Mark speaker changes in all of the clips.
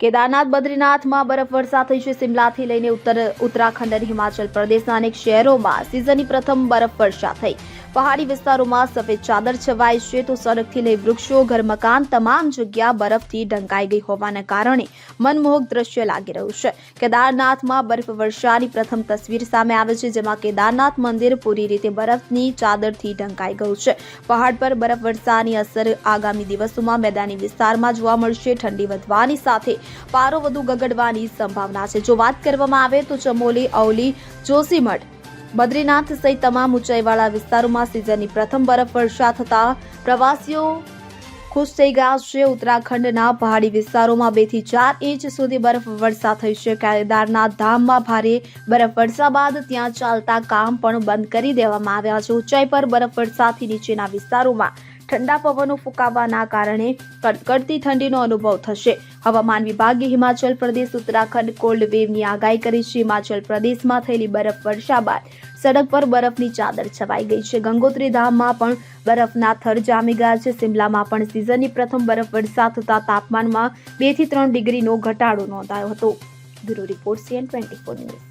Speaker 1: કેદારનાથ બદ્રીનાથમાં બરફવર્ષા થઈ છે. શિમલાથી લઈને ઉત્તરાખંડ અને હિમાચલ પ્રદેશના અનેક શહેરોમાં સિઝનની પ્રથમ બરફવર્ષા થઈ. પહાડી વિસ્તારોમાં સફેદ ચાદર છવાઈ છે તો સડકથી લઈ વૃક્ષો, ઘર, મકાન તમામ જગ્યા બરફથી ઢંકાઈ ગઈ હોવાને કારણે મનમોહક દ્રશ્ય લાગી રહ્યું છે. કેદારનાથમાં બરફવર્ષાની પ્રથમ તસવીર સામે આવે છે, જેમાં કેદારનાથ મંદિર પૂરી રીતે બરફની ચાદરથી ઢંકાઈ ગયું છે. પહાડ પર બરફવર્ષાની અસર આગામી દિવસોમાં મેદાની વિસ્તારમાં જોવા મળશે. ઠંડી વધવાની સાથે પારો વધુ ગગડવાની સંભાવના છે. જો વાત કરવામાં આવે તો ચમોલી, અવલી, જોશીમઠ, બદ્રીનાથ સહિત તમામ ઊંચાઈવાળા વિસ્તારોમાં સિઝનની પ્રથમ બરફવર્ષા થતા પ્રવાસીઓ ખુશ થઈ ગયા છે. ઉત્તરાખંડના પહાડી વિસ્તારોમાં 2 થી 4 ઇંચ સુધી બરફવર્ષા થઈ છે. કેદારનાથ ધામમાં ભારે બરફવર્ષા બાદ ત્યાં ચાલતા કામ પણ બંધ કરી દેવામાં આવ્યા છે. ઊંચાઈ પર બરફવર્ષાથી નીચેના વિસ્તારોમાં ઠંડા પવનો ફૂંકાવાના કારણે કડકડતી ઠંડીનો અનુભવ થશે. હવામાન વિભાગે હિમાચલ પ્રદેશ, ઉત્તરાખંડ કોલ્ડ વેવની આગાહી કરી છે. હિમાચલ પ્રદેશમાં થયેલી બરફવર્ષા બાદ સડક પર બરફની ચાદર છવાઈ ગઈ છે. ગંગોત્રી ધામમાં પણ બરફના થર જામી ગયા છે. શિમલામાં પણ સિઝનની પ્રથમ બરફવર્ષા થતા તાપમાનમાં 2 થી 3 ડિગ્રીનો ઘટાડો નોંધાયો હતો. Bureau report CN24 news.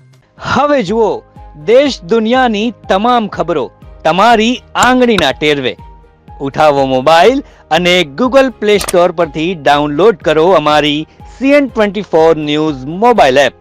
Speaker 2: હવે જુઓ દેશ દુનિયાની તમામ ખબરો તમારી આંગળીના ટેરવે. ઉઠાવો મોબાઈલ અને Google Play Store પરથી ડાઉનલોડ કરો અમારી CN24 ન્યૂઝ મોબાઈલ એપ.